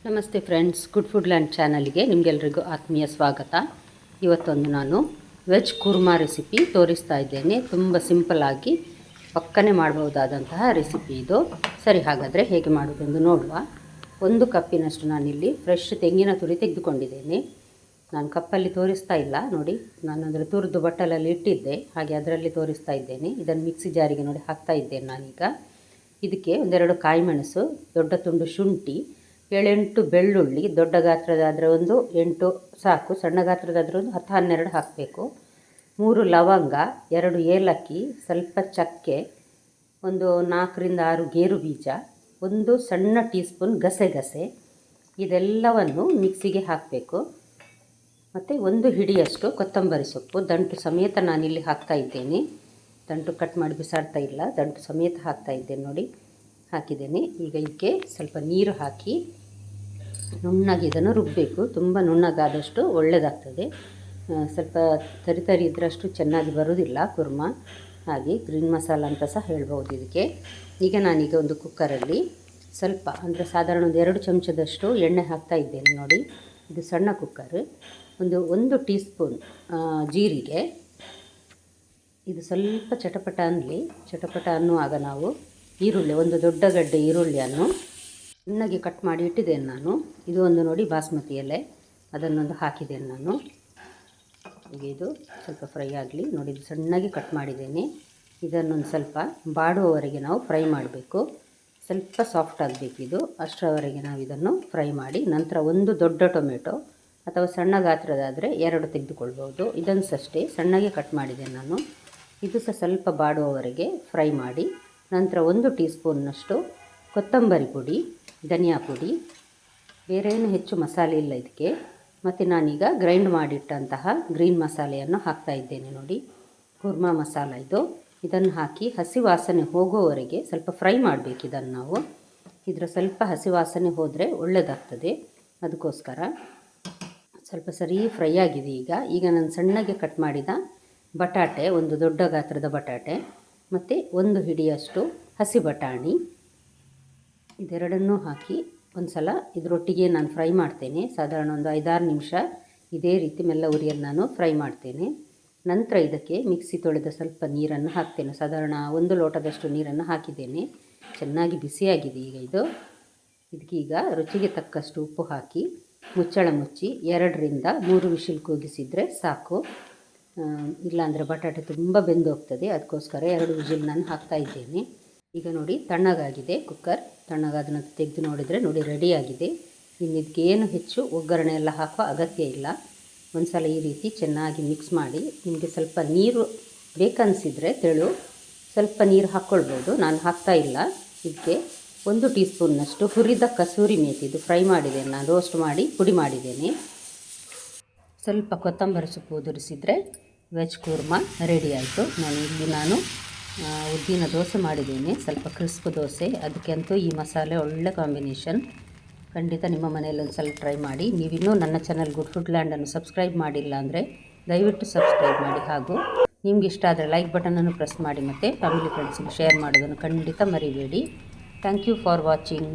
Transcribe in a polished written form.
ನಮಸ್ತೆ friends, good food land ಚಾನಲ್ಗೆ ನಿಮಗೆಲ್ರಿಗೂ ಆತ್ಮೀಯ ಸ್ವಾಗತ. ಇವತ್ತೊಂದು ನಾನು ವೆಜ್ ಕುರ್ಮಾ ರೆಸಿಪಿ ತೋರಿಸ್ತಾ ಇದ್ದೇನೆ. ತುಂಬ ಸಿಂಪಲ್ಲಾಗಿ ಪಕ್ಕನೆ ಮಾಡಬಹುದಾದಂತಹ ರೆಸಿಪಿ ಇದು. ಸರಿ, ಹಾಗಾದರೆ ಹೇಗೆ ಮಾಡೋದೆಂದು ನೋಡುವ. 1 ಕಪ್ಪಿನಷ್ಟು ನಾನಿಲ್ಲಿ ಫ್ರೆಶ್ ತೆಂಗಿನ ತುರಿ ತೆಗೆದುಕೊಂಡಿದ್ದೇನೆ. ನಾನು ಕಪ್ಪಲ್ಲಿ ತೋರಿಸ್ತಾ ಇಲ್ಲ ನೋಡಿ, ನಾನು ಅದರ ತುರಿದು ಬಟ್ಟಲಲ್ಲಿ ಇಟ್ಟಿದ್ದೆ, ಹಾಗೆ ಅದರಲ್ಲಿ ತೋರಿಸ್ತಾ ಇದ್ದೇನೆ. ಇದನ್ನು ಮಿಕ್ಸಿ ಜಾರಿಗೆ ನೋಡಿ ಹಾಕ್ತಾ ಇದ್ದೇನೆ ನಾನೀಗ. ಇದಕ್ಕೆ 1-2 ಕಾಯಿ ಮೆಣಸು, ದೊಡ್ಡ ತುಂಡು ಶುಂಠಿ, 7-8 ಬೆಳ್ಳುಳ್ಳಿ, ದೊಡ್ಡ ಗಾತ್ರದಾದರೆ ಒಂದು 8 ಸಾಕು, ಸಣ್ಣ ಗಾತ್ರದಾದರೆ ಒಂದು 10-12 ಹಾಕಬೇಕು. 3 ಲವಂಗ, 2 ಏಲಕ್ಕಿ, ಸ್ವಲ್ಪ ಚಕ್ಕೆ, ಒಂದು 4-6 ಗೇರು ಬೀಜ, 1 ಸಣ್ಣ ಟೀ ಸ್ಪೂನ್ ಗಸೆಗಸೆ. ಇದೆಲ್ಲವನ್ನು ಮಿಕ್ಸಿಗೆ ಹಾಕಬೇಕು. ಮತ್ತು 1 ಹಿಡಿಯಷ್ಟು ಕೊತ್ತಂಬರಿ ಸೊಪ್ಪು ದಂಟು ಸಮೇತ ನಾನಿಲ್ಲಿ ಹಾಕ್ತಾ ಇದ್ದೇನೆ. ದಂಟು ಕಟ್ ಮಾಡಿ ಬಿಸಾಡ್ತಾ ಇಲ್ಲ, ದಂಟು ಸಮೇತ ಹಾಕ್ತಾ ಇದ್ದೇನೆ ನೋಡಿ, ಹಾಕಿದ್ದೇನೆ. ಈಗ ಇದಕ್ಕೆ ಸ್ವಲ್ಪ ನೀರು ಹಾಕಿ ನುಣ್ಣಗೆ ಇದನ್ನು ರುಬ್ಬಬೇಕು. ತುಂಬ ನುಣ್ಣಗಾದಷ್ಟು ಒಳ್ಳೆಯದಾಗ್ತದೆ. ಸ್ವಲ್ಪ ತರಿ ಇದ್ದರಷ್ಟು ಚೆನ್ನಾಗಿ ಬರೋದಿಲ್ಲ ಕುರ್ಮಾ. ಹಾಗೆ ಗ್ರೀನ್ ಮಸಾಲ ಅಂತ ಸಹ ಹೇಳ್ಬೋದು ಇದಕ್ಕೆ. ಈಗ ನಾನೀಗ ಒಂದು ಕುಕ್ಕರಲ್ಲಿ ಸ್ವಲ್ಪ ಅಂದರೆ ಸಾಧಾರಣ ಒಂದು 2 ಚಮಚದಷ್ಟು ಎಣ್ಣೆ ಹಾಕ್ತಾ ಇದ್ದೇನೆ ನೋಡಿ. ಇದು ಸಣ್ಣ ಕುಕ್ಕರ್. ಒಂದು ಟೀ ಸ್ಪೂನ್ ಜೀರಿಗೆ. ಇದು ಸ್ವಲ್ಪ ಚಟಪಟ ಅನ್ನುವಾಗ ನಾವು ಈರುಳ್ಳಿ, ಒಂದು ದೊಡ್ಡ ಗಡ್ಡೆ ಈರುಳ್ಳಿಯನ್ನು ಸಣ್ಣಗೆ ಕಟ್ ಮಾಡಿ ಇಟ್ಟಿದ್ದೇನೆ ನಾನು. ಇದು ಒಂದು ನೋಡಿ ಬಾಸ್ಮತಿ ಎಲೆ, ಅದನ್ನೊಂದು ಹಾಕಿದ್ದೇನೆ ನಾನು. ಈಗ ಇದು ಸ್ವಲ್ಪ ಫ್ರೈ ಆಗಲಿ ನೋಡಿ. ಇದು ಸಣ್ಣಗೆ ಕಟ್ ಮಾಡಿದ್ದೇನೆ. ಇದನ್ನೊಂದು ಸ್ವಲ್ಪ ಬಾಡುವವರೆಗೆ ನಾವು ಫ್ರೈ ಮಾಡಬೇಕು. ಸ್ವಲ್ಪ ಸಾಫ್ಟ್ ಆಗಬೇಕು ಇದು, ಅಷ್ಟರವರೆಗೆ ನಾವು ಇದನ್ನು ಫ್ರೈ ಮಾಡಿ ನಂತರ ಒಂದು ದೊಡ್ಡ ಟೊಮೆಟೊ ಅಥವಾ ಸಣ್ಣ ಗಾತ್ರದಾದರೆ 2 ತೆಗೆದುಕೊಳ್ಬೋದು. ಇದನ್ನು ಅಷ್ಟೇ ಸಣ್ಣಗೆ ಕಟ್ ಮಾಡಿದ್ದೇನೆ ನಾನು. ಇದು ಸಹ ಸ್ವಲ್ಪ ಬಾಡುವವರೆಗೆ ಫ್ರೈ ಮಾಡಿ ನಂತರ 1 ಟೀ ಸ್ಪೂನ್ನಷ್ಟು ಕೊತ್ತಂಬರಿ ಪುಡಿ, ಧನಿಯಾ ಪುಡಿ, ಬೇರೆ ಏನು ಹೆಚ್ಚು ಮಸಾಲೆ ಇಲ್ಲ ಇದಕ್ಕೆ. ಮತ್ತು ನಾನೀಗ ಗ್ರೈಂಡ್ ಮಾಡಿಟ್ಟಂತಹ ಗ್ರೀನ್ ಮಸಾಲೆಯನ್ನು ಹಾಕ್ತಾ ಇದ್ದೇನೆ ನೋಡಿ, ಕುರ್ಮಾ ಮಸಾಲ ಇದು. ಇದನ್ನು ಹಾಕಿ ಹಸಿ ವಾಸನೆ ಹೋಗುವವರೆಗೆ ಸ್ವಲ್ಪ ಫ್ರೈ ಮಾಡಬೇಕು ಇದನ್ನು ನಾವು. ಇದರ ಸ್ವಲ್ಪ ಹಸಿ ವಾಸನೆ ಹೋದರೆ ಒಳ್ಳೆಯದಾಗ್ತದೆ, ಅದಕ್ಕೋಸ್ಕರ ಸ್ವಲ್ಪ ಸರಿ ಫ್ರೈ ಆಗಿದೆ. ಈಗ ನಾನು ಸಣ್ಣಗೆ ಕಟ್ ಮಾಡಿದ ಬಟಾಟೆ, ಒಂದು ದೊಡ್ಡ ಗಾತ್ರದ ಬಟಾಟೆ ಮತ್ತು 1 ಹಿಡಿಯಷ್ಟು ಹಸಿ ಬಟಾಣಿ, ಇದೆರಡನ್ನೂ ಹಾಕಿ ಒಂದು ಸಲ ಇದರೊಟ್ಟಿಗೆ ನಾನು ಫ್ರೈ ಮಾಡ್ತೇನೆ. ಸಾಧಾರಣ ಒಂದು 5-6 ನಿಮಿಷ ಇದೇ ರೀತಿ ಮೆಲ್ಲ ಉರಿಯಲ್ಲಿ ನಾನು ಫ್ರೈ ಮಾಡ್ತೇನೆ. ನಂತರ ಇದಕ್ಕೆ ಮಿಕ್ಸಿ ತೊಳೆದ ಸ್ವಲ್ಪ ನೀರನ್ನು ಹಾಕ್ತೇನೆ. ಸಾಧಾರಣ 1 ಲೋಟದಷ್ಟು ನೀರನ್ನು ಹಾಕಿದ್ದೇನೆ. ಚೆನ್ನಾಗಿ ಬಿಸಿಯಾಗಿದೆ ಈಗ ಇದು. ಇದಕ್ಕೀಗ ರುಚಿಗೆ ತಕ್ಕಷ್ಟು ಉಪ್ಪು ಹಾಕಿ ಮುಚ್ಚಳ ಮುಚ್ಚಿ 2-3 ವಿಶಿಲ್ ಕೂಗಿಸಿದರೆ ಸಾಕು. ಇಲ್ಲಾಂದರೆ ಬಟಾಟೆ ತುಂಬ ಬೆಂದು ಹೋಗ್ತದೆ, ಅದಕ್ಕೋಸ್ಕರ 2 ವಿಶಿಲ್ ನಾನು ಹಾಕ್ತಾ ಇದ್ದೇನೆ. ಈಗ ನೋಡಿ ತಣ್ಣಗಾಗಿದೆ ಕುಕ್ಕರ್. ತಣ್ಣಗಾದ ನಂತರ ತೆಗೆದು ನೋಡಿದರೆ ನೋಡಿ ರೆಡಿಯಾಗಿದೆ. ಇನ್ನು ಇದಕ್ಕೆ ಏನು ಹೆಚ್ಚು ಒಗ್ಗರಣೆ ಎಲ್ಲ ಹಾಕುವ ಅಗತ್ಯ ಇಲ್ಲ. ಒಂದು ಸಲ ಈ ರೀತಿ ಚೆನ್ನಾಗಿ ಮಿಕ್ಸ್ ಮಾಡಿ, ನಿಮಗೆ ಸ್ವಲ್ಪ ನೀರು ಬೇಕನ್ನಿಸಿದರೆ ತೆಳು ಸ್ವಲ್ಪ ನೀರು ಹಾಕ್ಕೊಳ್ಬೋದು. ನಾನು ಹಾಕ್ತಾ ಇಲ್ಲ. ಇದಕ್ಕೆ 1 ಟೀ ಸ್ಪೂನ್ನಷ್ಟು ಹುರಿದ ಕಸೂರಿ ಮೇಥಿ, ಇದು ಫ್ರೈ ಮಾಡಿದ್ದೇನೆ ನಾನು, ರೋಸ್ಟ್ ಮಾಡಿ ಪುಡಿ ಮಾಡಿದ್ದೇನೆ. ಸ್ವಲ್ಪ ಕೊತ್ತಂಬರಿ ಸೊಪ್ಪು ಉದುರಿಸಿದರೆ ವೆಜ್ ಕುರ್ಮಾ ರೆಡಿ ಆಯಿತು. ನಾನು ಉದ್ದಿನ ದೋಸೆ ಮಾಡಿದ್ದೇನೆ, ಸ್ವಲ್ಪ ಕ್ರಿಸ್ಪ್ ದೋಸೆ. ಅದಕ್ಕಂತೂ ಈ ಮಸಾಲೆ ಒಳ್ಳೆ ಕಾಂಬಿನೇಷನ್. ಖಂಡಿತ ನಿಮ್ಮ ಮನೆಯಲ್ಲಿ ಒಂದು ಸಲ ಟ್ರೈ ಮಾಡಿ. ನೀವಿನ್ನೂ ನನ್ನ ಚಾನಲ್ ಗುಡ್ ಫುಡ್ ಲ್ಯಾಂಡನ್ನು ಸಬ್ಸ್ಕ್ರೈಬ್ ಮಾಡಿಲ್ಲ ಅಂದರೆ ದಯವಿಟ್ಟು ಸಬ್ಸ್ಕ್ರೈಬ್ ಮಾಡಿ. ಹಾಗೂ ನಿಮ್ಗೆ ಇಷ್ಟ ಆದರೆ ಲೈಕ್ ಬಟನನ್ನು ಪ್ರೆಸ್ ಮಾಡಿ ಮತ್ತು ಫ್ಯಾಮಿಲಿ ಫ್ರೆಂಡ್ಸಿಗೆ ಶೇರ್ ಮಾಡೋದನ್ನು ಖಂಡಿತ ಮರಿಬೇಡಿ. Thank you for watching.